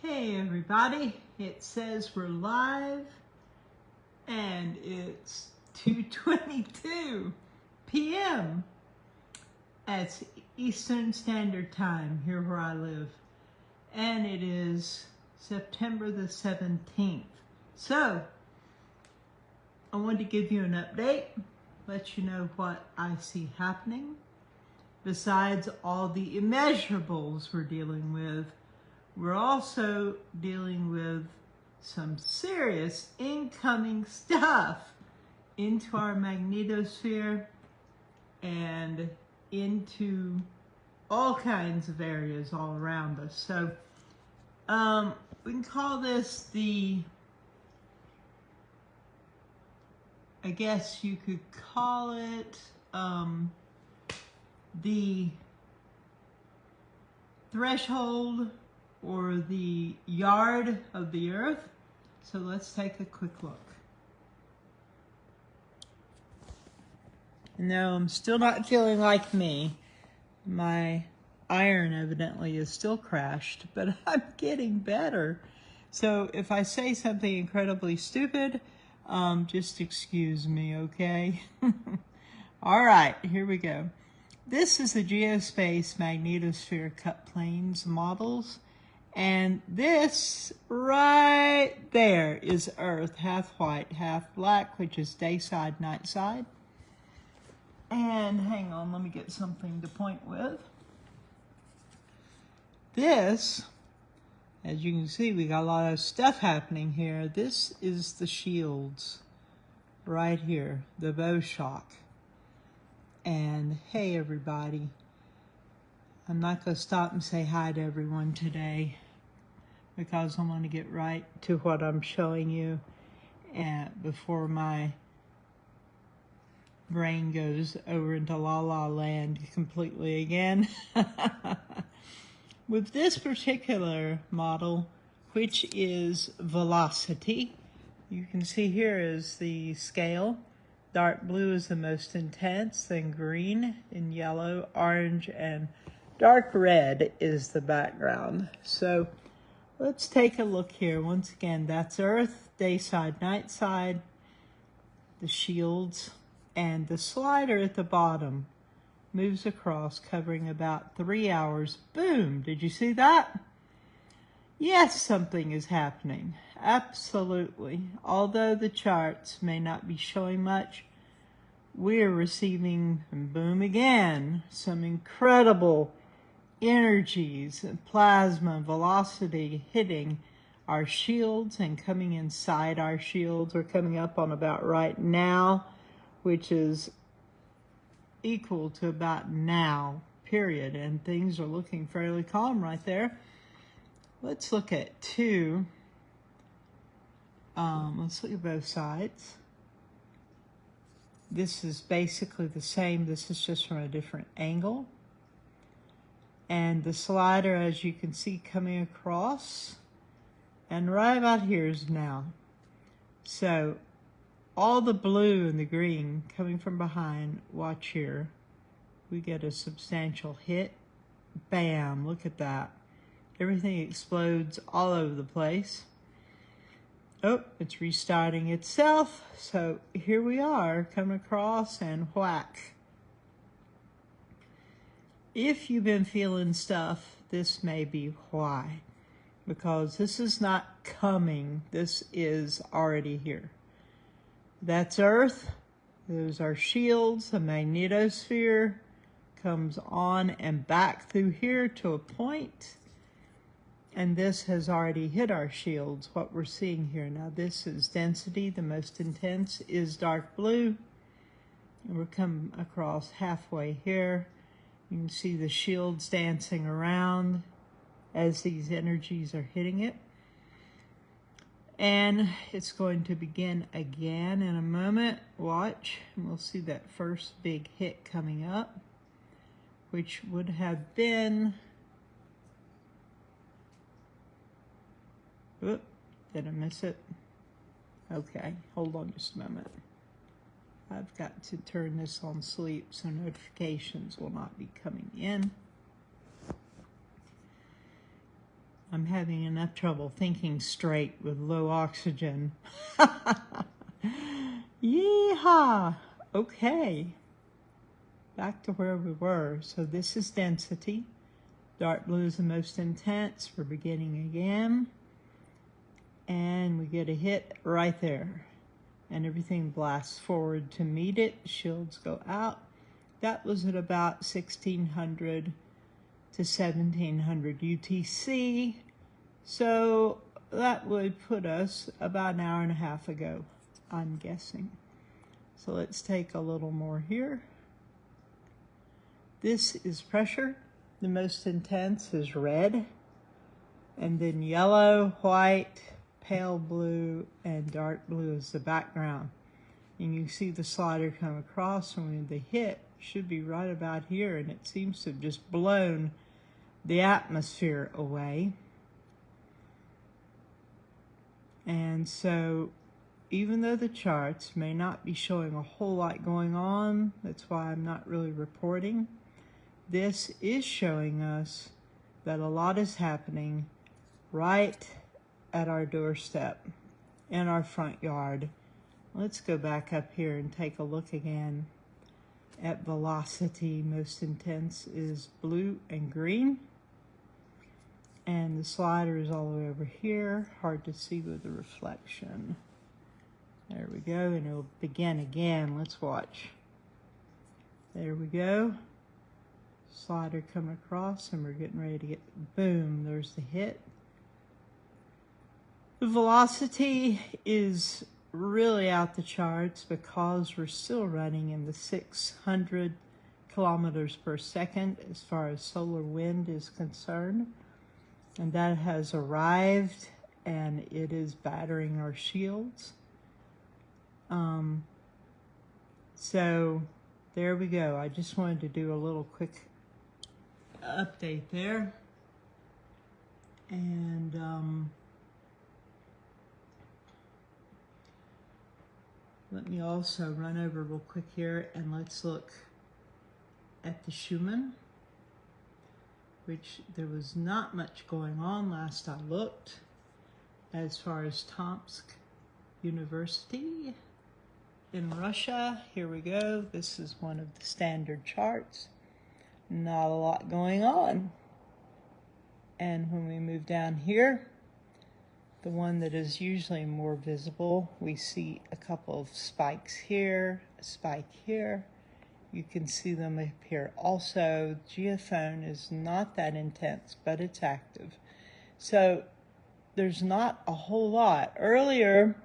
Hey everybody, it says we're live and it's 2:22 p.m. It's Eastern Standard Time here where I live, and it is September the 17th. So I wanted to give you an update, let you know what I see happening. Besides all the immeasurables we're dealing with, we're also dealing with some serious incoming stuff into our magnetosphere and into all kinds of areas all around us. So we can call this I guess you could call it the threshold or the yard of the earth. So let's take a quick look. No, I'm still not feeling like me. My iron evidently is still crashed, but I'm getting better. So if I say something incredibly stupid, just excuse me, okay? All right, here we go. This is the Geospace Magnetosphere Cut Planes models. And this right there is Earth, half white, half black, which is day side, night side. And hang on, let me get something to point with. This, as you can see, we got a lot of stuff happening here. This is the shields right here, the bow shock. And hey, everybody. I'm not going to stop and say hi to everyone today because I want to get right to what I'm showing you before my brain goes over into La La Land completely again. With this particular model, which is Velocity, you can see here is the scale. Dark blue is the most intense, then green and yellow, orange, and dark red is the background. So let's take a look here. Once again, that's Earth, day side, night side, the shields, and the slider at the bottom moves across, covering about 3 hours. Boom! Did you see that? Yes, something is happening. Absolutely. Although the charts may not be showing much, we're receiving, boom again, some incredible energies, plasma, velocity hitting our shields and coming inside our shields. We're coming up on about right now, which is equal to about now, period. And things are looking fairly calm right there. Let's look at two. Let's look at both sides. This is basically the same. This is just from a different angle. And the slider, as you can see, coming across. And right about here is now. So all the blue and the green coming from behind, watch here. We get a substantial hit. Bam, look at that. Everything explodes all over the place. Oh, it's restarting itself. So here we are, coming across and whack. If you've been feeling stuff, this may be why. Because this is not coming, this is already here. That's Earth. Those are shields. The magnetosphere comes on and back through here to a point. And this has already hit our shields, what we're seeing here. Now this is density. The most intense is dark blue. And we're coming across halfway here. You can see the shields dancing around as these energies are hitting it. And it's going to begin again in a moment. Watch, and we'll see that first big hit coming up, which would have been, oop, did I miss it? Okay, hold on just a moment. I've got to turn this on sleep so notifications will not be coming in. I'm having enough trouble thinking straight with low oxygen. Yeehaw! Okay, back to where we were. So this is density. Dark blue is the most intense. We're beginning again. And we get a hit right there. And everything blasts forward to meet it. Shields go out. That was at about 1600 to 1700 UTC. So that would put us about an hour and a half ago, I'm guessing. So let's take a little more here. This is pressure. The most intense is red, and then yellow, white, pale blue, and dark blue is the background. And you see the slider come across, and when the hit should be right about here, and it seems to have just blown the atmosphere away. And so even though the charts may not be showing a whole lot going on, that's why I'm not really reporting, this is showing us that a lot is happening right at our doorstep, in our front yard. Let's go back up here and take a look again at velocity. Most intense is blue and green. And the slider is all the way over here. Hard to see with the reflection. There we go, and it'll begin again. Let's watch. There we go. Slider come across, and we're getting ready to get, boom, there's the hit. The velocity is really out the charts because we're still running in the 600 kilometers per second as far as solar wind is concerned. And that has arrived, and it is battering our shields. So there we go. I just wanted to do a little quick update there. And let me also run over real quick here, and let's look at the Schumann, which there was not much going on last I looked as far as Tomsk University in Russia. Here we go. This is one of the standard charts. Not a lot going on. And when we move down here, the one that is usually more visible, we see a couple of spikes here, a spike here. You can see them up here. Also, geophone is not that intense, but it's active. So there's not a whole lot. Earlier,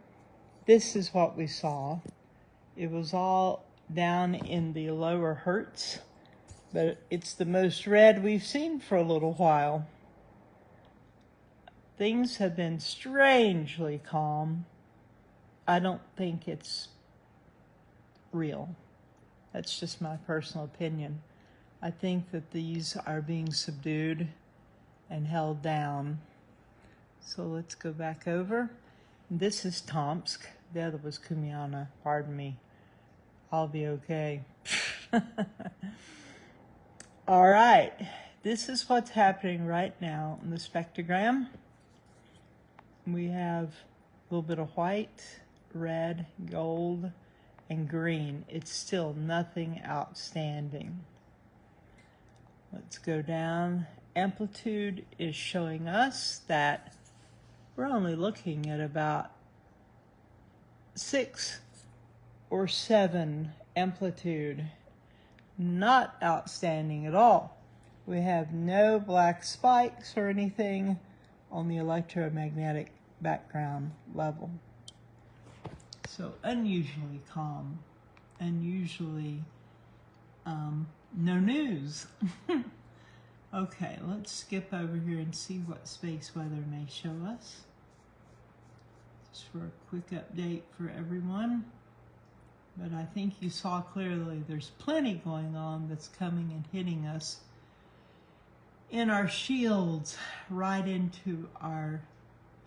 this is what we saw. It was all down in the lower hertz, but it's the most red we've seen for a little while. Things have been strangely calm. I don't think it's real. That's just my personal opinion. I think that these are being subdued and held down. So let's go back over. This is Tomsk. The other was Kumiana. Pardon me. I'll be okay. All right. This is what's happening right now in the spectrogram. We have a little bit of white, red, gold, and green. It's still nothing outstanding. Let's go down. Amplitude is showing us that we're only looking at about 6 or 7 amplitude. Not outstanding at all. We have no black spikes or anything on the electromagnetic background level. So unusually calm, unusually no news. Okay, let's skip over here and see what space weather may show us. Just for a quick update for everyone. But I think you saw clearly there's plenty going on that's coming and hitting us in our shields right into our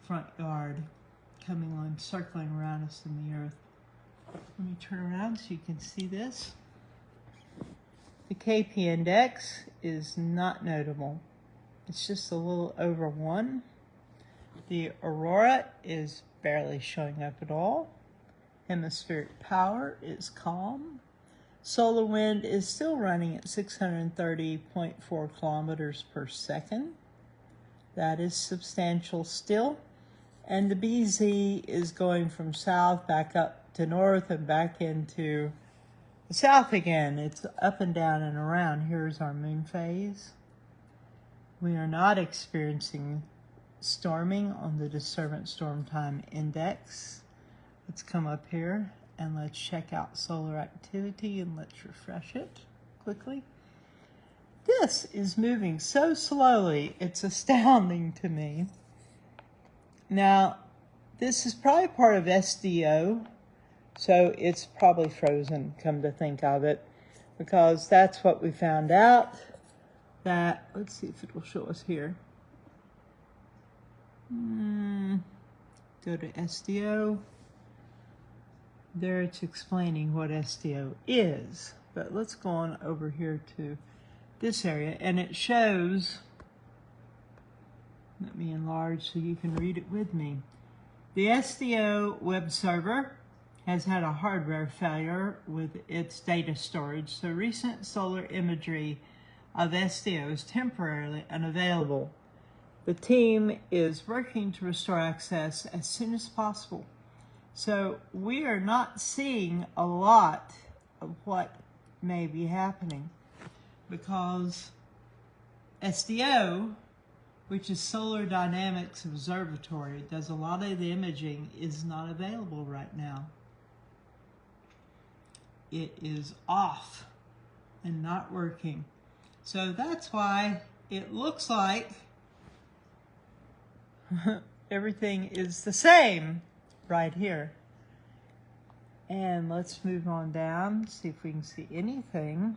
front yard, coming on, circling around us in the earth. Let me turn around so you can see this. The KP index is not notable. It's just a little over 1. The aurora is barely showing up at all. Hemispheric power is calm. Solar wind is still running at 630.4 kilometers per second. That is substantial still. And the BZ is going from south back up to north and back into the south again. It's up and down and around. Here's our moon phase. We are not experiencing storming on the disturbance storm time index. Let's come up here and let's check out solar activity and let's refresh it quickly. This is moving so slowly, it's astounding to me. Now, this is probably part of SDO, so it's probably frozen, come to think of it, because that's what we found out. That, let's see if it will show us here. Go to SDO. There it's explaining what SDO is. But let's go on over here to this area, and it shows, let me enlarge so you can read it with me. The SDO web server has had a hardware failure with its data storage, so recent solar imagery of SDO is temporarily unavailable. The team is working to restore access as soon as possible. So we are not seeing a lot of what may be happening because SDO, which is Solar Dynamics Observatory, does a lot of the imaging, is not available right now. It is off and not working. So that's why it looks like everything is the same right here. And let's move on down, see if we can see anything.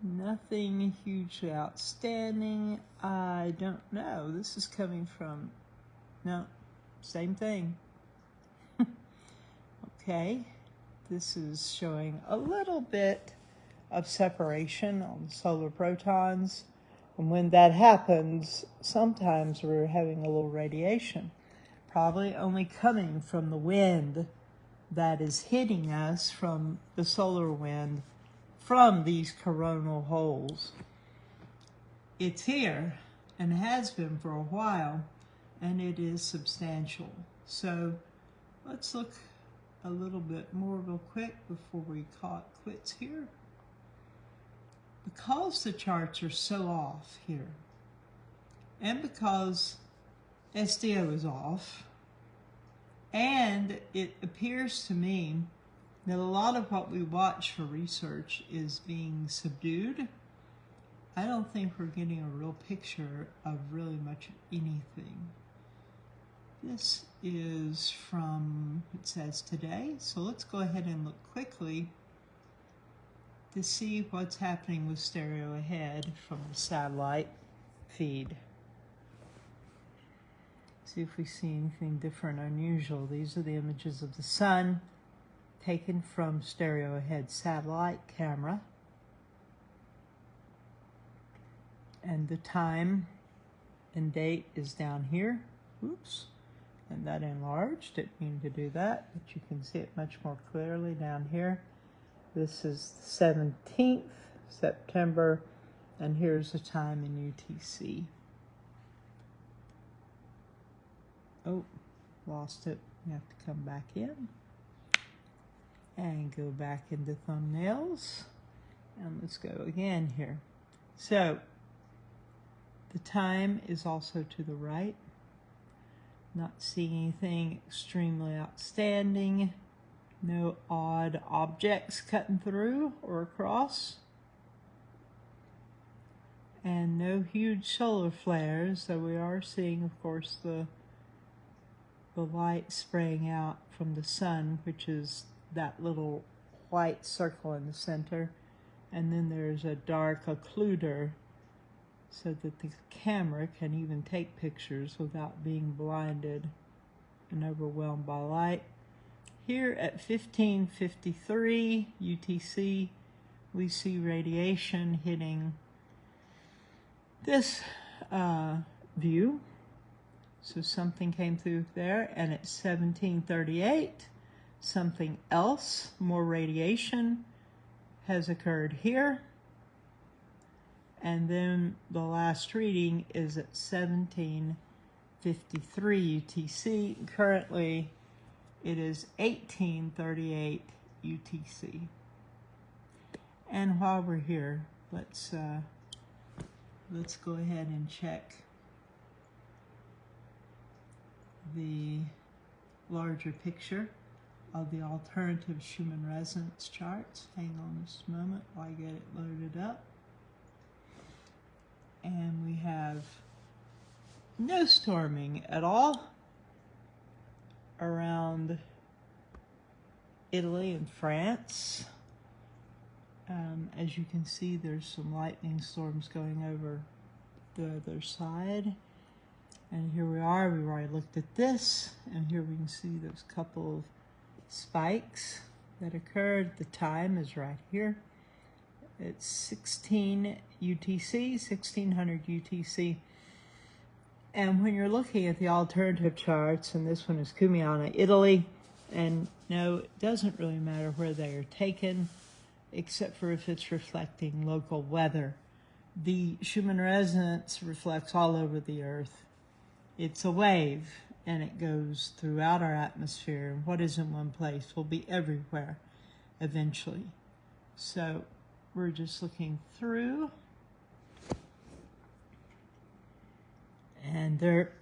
Nothing hugely outstanding. I don't know. This is coming from, no, same thing. Okay, this is showing a little bit of separation on solar protons. And when that happens, sometimes we're having a little radiation, probably only coming from the wind that is hitting us from the solar wind from these coronal holes. It's here and has been for a while, and it is substantial. So let's look a little bit more real quick before we call it quits here. Because the charts are so off here, and because SDO is off, and it appears to me that a lot of what we watch for research is being subdued, I don't think we're getting a real picture of really much anything. This is from, it says today, so let's go ahead and look quickly to see what's happening with stereo ahead from the satellite feed. See if we see anything different or unusual. These are the images of the sun taken from stereo ahead satellite camera. And the time and date is down here. Oops. And that enlarged. Didn't mean to do that, but you can see it much more clearly down here. This is the 17th September, and here's the time in UTC. Oh, lost it. You have to come back in and go back into thumbnails. And let's go again here. So the time is also to the right. Not seeing anything extremely outstanding. No odd objects cutting through or across. And no huge solar flares, so we are seeing, of course, the light spraying out from the sun, which is that little white circle in the center. And then there's a dark occluder so that the camera can even take pictures without being blinded and overwhelmed by light. Here at 1553 UTC, we see radiation hitting this view. So something came through there, and at 1738, something else, more radiation, has occurred here. And then the last reading is at 1753 UTC. Currently, it is 1838 UTC. And while we're here, let's go ahead and check the larger picture of the alternative Schumann resonance charts. Hang on just a moment while I get it loaded up. And we have no storming at all around Italy and France. As you can see, there's some lightning storms going over the other side. And here we are, we've already looked at this, and here we can see those couple of spikes that occurred. The time is right here. It's 16 UTC, 1600 UTC. And when you're looking at the alternative charts, and this one is Cumiana, Italy, and no, it doesn't really matter where they are taken, except for if it's reflecting local weather. The Schumann resonance reflects all over the Earth. It's a wave, and it goes throughout our atmosphere, and what is in one place will be everywhere eventually. So we're just looking through, and there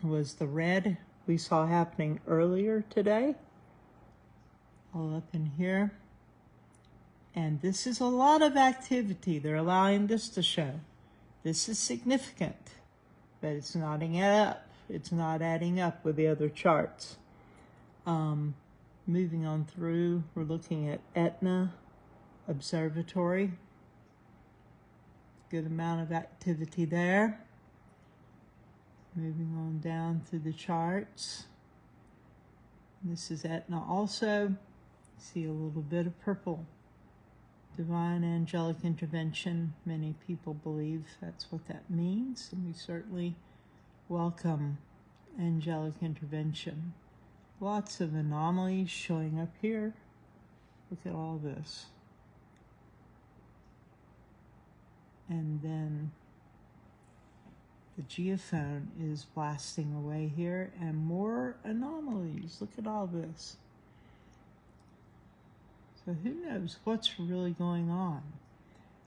was the red we saw happening earlier today, all up in here. And this is a lot of activity. They're allowing this to show. This is significant, but it's not adding up. It's not adding up with the other charts. Moving on through, we're looking at Etna Observatory. Good amount of activity there. Moving on down through the charts. This is Etna also. See a little bit of purple. Divine angelic intervention. Many people believe that's what that means, and we certainly welcome angelic intervention. Lots of anomalies showing up here. Look at all this. And then the geophone is blasting away here, and more anomalies. Look at all this. So who knows what's really going on?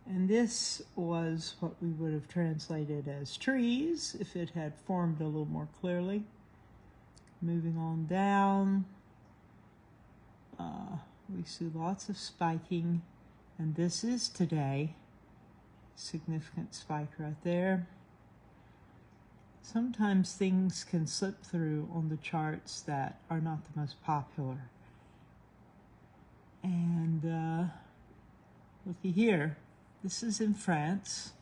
And this was what we would have translated as trees if it had formed a little more clearly. Moving on down, we see lots of spiking, and this is today. Significant spike right there. Sometimes things can slip through on the charts that are not the most popular. And looky here, this is in France,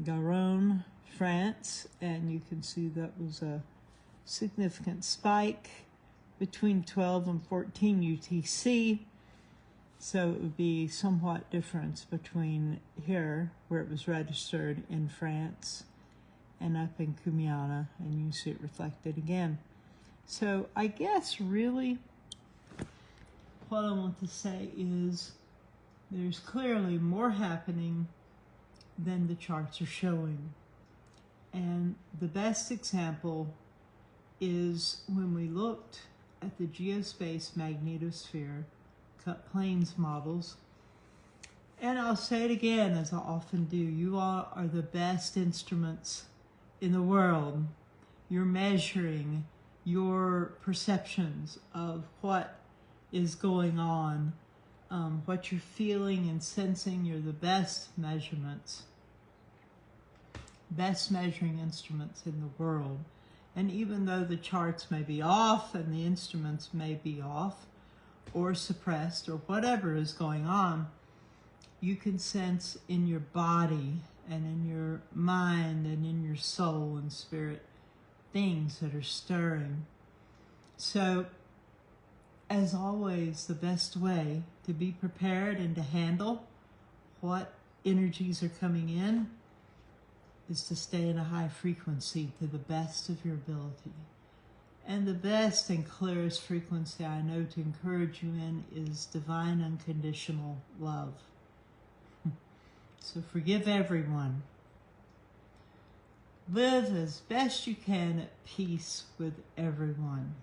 Garonne, France, and you can see that was a significant spike between 12 and 14 UTC. So it would be somewhat difference between here, where it was registered in France, and up in Cumiana, and you see it reflected again. So I guess really what I want to say is there's clearly more happening than the charts are showing. And the best example is when we looked at the geospace magnetosphere cut planes models. And I'll say it again, as I often do, you all are the best instruments in the world. You're measuring your perceptions of what is going on, what you're feeling and sensing. You're the best measurements, best measuring instruments in the world. And even though the charts may be off and the instruments may be off or suppressed or whatever is going on, you can sense in your body and in your mind and in your soul and spirit things that are stirring. So, as always, the best way to be prepared and to handle what energies are coming in is to stay in a high frequency to the best of your ability. And the best and clearest frequency I know to encourage you in is divine unconditional love. So forgive everyone. Live as best you can at peace with everyone.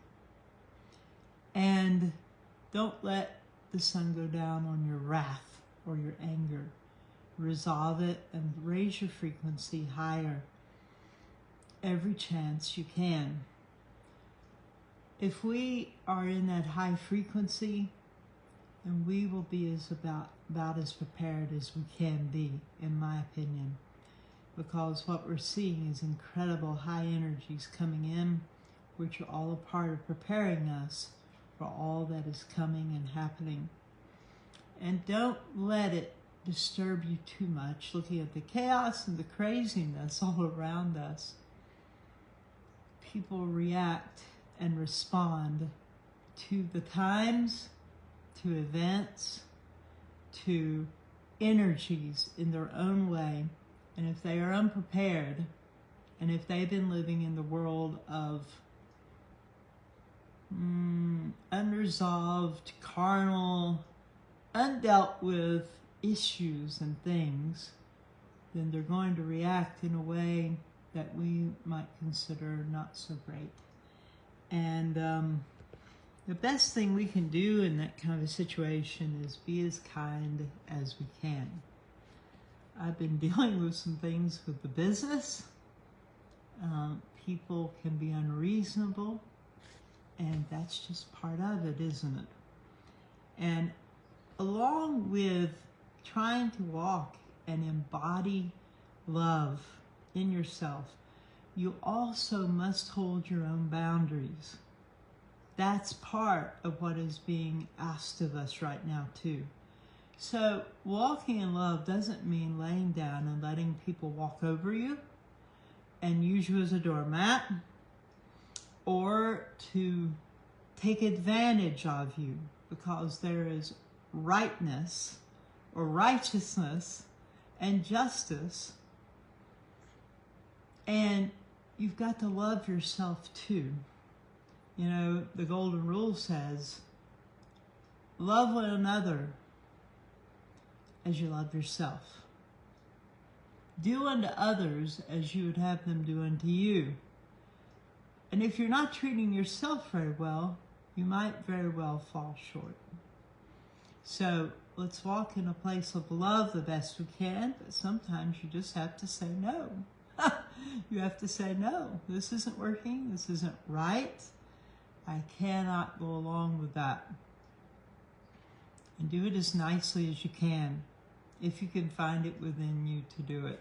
And don't let the sun go down on your wrath or your anger. Resolve it and raise your frequency higher every chance you can. If we are in that high frequency, then we will be about as prepared as we can be, in my opinion. Because what we're seeing is incredible high energies coming in, which are all a part of preparing us for all that is coming and happening. And don't let it disturb you too much, looking at the chaos and the craziness all around us. People react and respond to the times, to events, to energies in their own way. And if they are unprepared, and if they've been living in the world of unresolved, carnal, undealt with issues and things, then they're going to react in a way that we might consider not so great. And the best thing we can do in that kind of a situation is be as kind as we can. I've been dealing with some things with the business. People can be unreasonable, and that's just part of it, isn't it? And along with trying to walk and embody love in yourself, you also must hold your own boundaries. That's part of what is being asked of us right now, too. So walking in love doesn't mean laying down and letting people walk over you and use you as a doormat, or to take advantage of you because there is rightness or righteousness and justice, and you've got to love yourself too. You know, the golden rule says, love one another as you love yourself. Do unto others as you would have them do unto you. And if you're not treating yourself very well, you might very well fall short. So let's walk in a place of love the best we can, but sometimes you just have to say no. You have to say no. This isn't working. This isn't right. I cannot go along with that. And do it as nicely as you can, if you can find it within you to do it.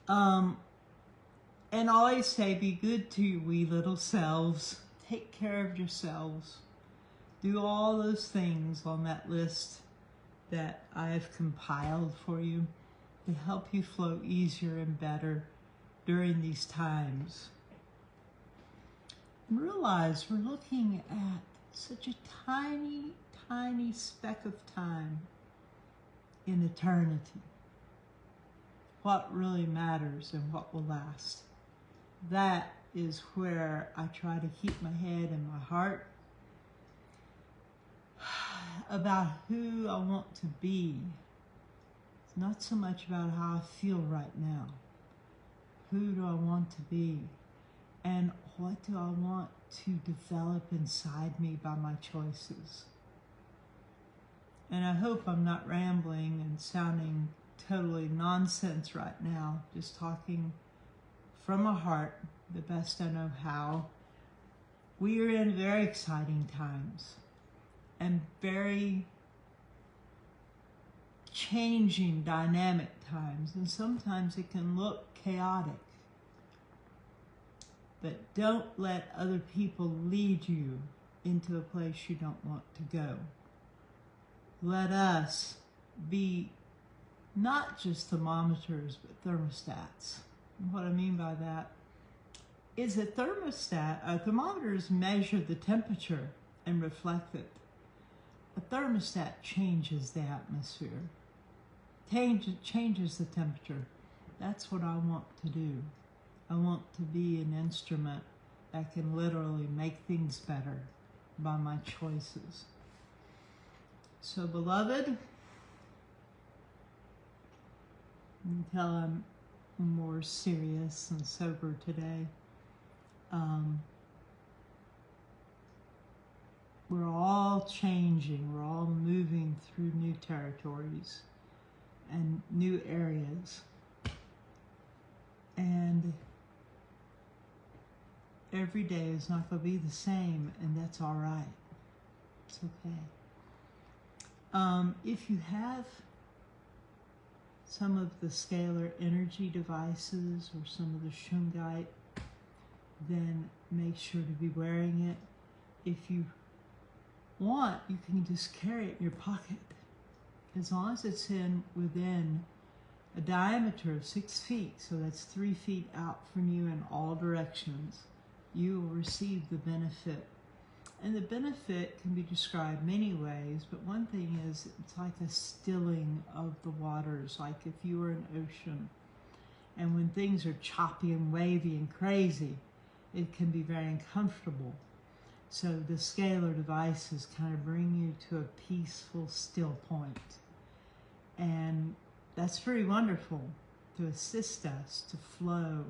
And always say, be good to your wee little selves. Take care of yourselves. Do all those things on that list that I have compiled for you to help you flow easier and better during these times. And realize we're looking at such a tiny, tiny speck of time in eternity. What really matters and what will last. That is where I try to keep my head and my heart about who I want to be. It's not so much about how I feel right now. Who do I want to be? And what do I want to develop inside me by my choices? And I hope I'm not rambling and sounding totally nonsense right now, just talking from my heart the best I know how. We are in very exciting times and very changing, dynamic times, and sometimes it can look chaotic. But don't let other people lead you into a place you don't want to go. Let us be not just thermometers, but thermostats. And what I mean by that is a thermometers measure the temperature and reflect it. A thermostat changes the atmosphere, changes the temperature. That's what I want to do. I want to be an instrument that can literally make things better by my choices. So, beloved, until I'm more serious and sober today, we're all changing, we're all moving through new territories and new areas. And every day is not going to be the same, and that's all right. It's okay. If you have some of the scalar energy devices or some of the shungite, then make sure to be wearing it. If you want, you can just carry it in your pocket. As long as it's within a diameter of 6 feet, so that's 3 feet out from you in all directions, you will receive the benefit. And the benefit can be described many ways, but one thing is it's like a stilling of the waters, like if you were an ocean. And when things are choppy and wavy and crazy, it can be very uncomfortable. So the scalar devices kind of bring you to a peaceful, still point. And that's very wonderful to assist us to flow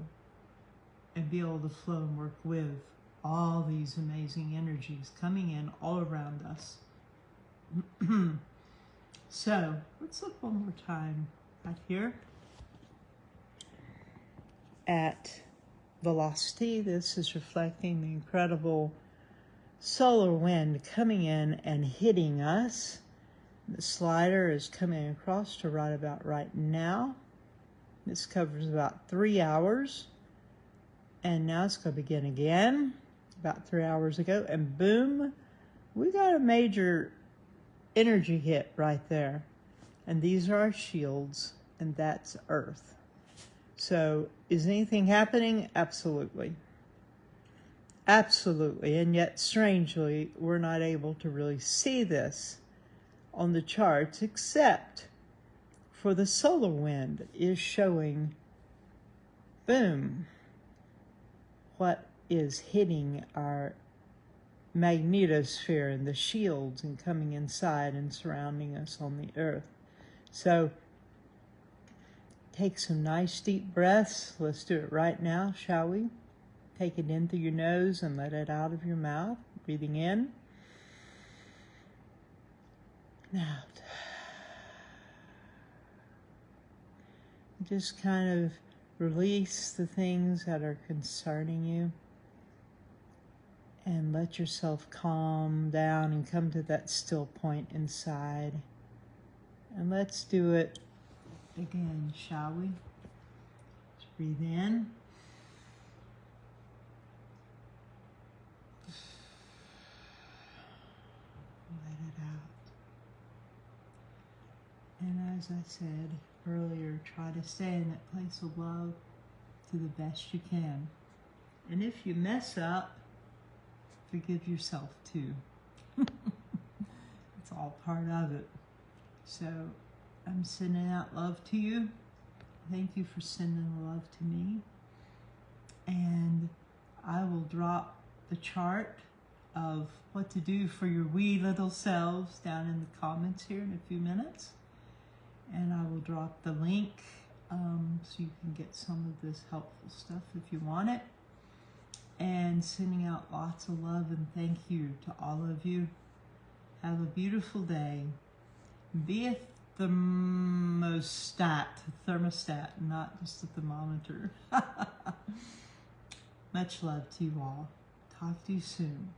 and be able to flow and work with all these amazing energies coming in all around us. So let's look one more time right here at velocity. This is reflecting the incredible solar wind coming in and hitting us. The slider is coming across to right about right now. This covers about 3 hours. And now it's going to begin again about 3 hours ago. And boom, we got a major energy hit right there. And these are our shields, and that's Earth. So is anything happening? Absolutely. Absolutely. And yet, strangely, we're not able to really see this on the charts, except for the solar wind is showing, boom, what is hitting our magnetosphere and the shields and coming inside and surrounding us on the Earth. So take some nice deep breaths. Let's do it right now, shall we? Take it in through your nose and let it out of your mouth. Breathing in and out. Just kind of release the things that are concerning you and let yourself calm down and come to that still point inside. And let's do it again, shall we? Just breathe in. Let it out. And as I said earlier, try to stay in that place of love to the best you can. And if you mess up, forgive yourself too. It's all part of it. So I'm sending out love to you. Thank you for sending love to me. And I will drop the chart of what to do for your wee little selves down in the comments here in a few minutes. And I will drop the link so you can get some of this helpful stuff if you want it. And sending out lots of love and thank you to all of you. Have a beautiful day. Be a thermostat, not just a thermometer. Much love to you all. Talk to you soon.